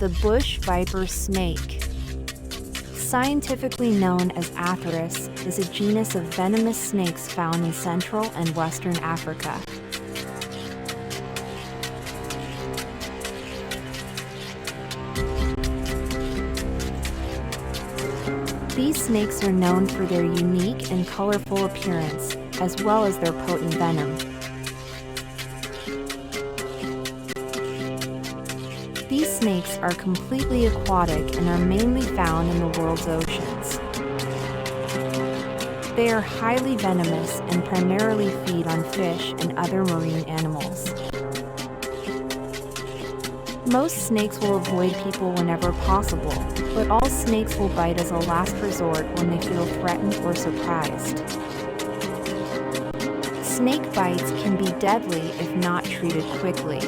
The bush viper snake, scientifically known as Atheris, is a genus of venomous snakes found in Central and Western Africa. These snakes are known for their unique and colorful appearance, as well as their potent venom. These snakes are completely aquatic and are mainly found in the world's oceans. They are highly venomous and primarily feed on fish and other marine animals. Most snakes will avoid people whenever possible, but all snakes will bite as a last resort when they feel threatened or surprised. Snake bites can be deadly if not treated quickly.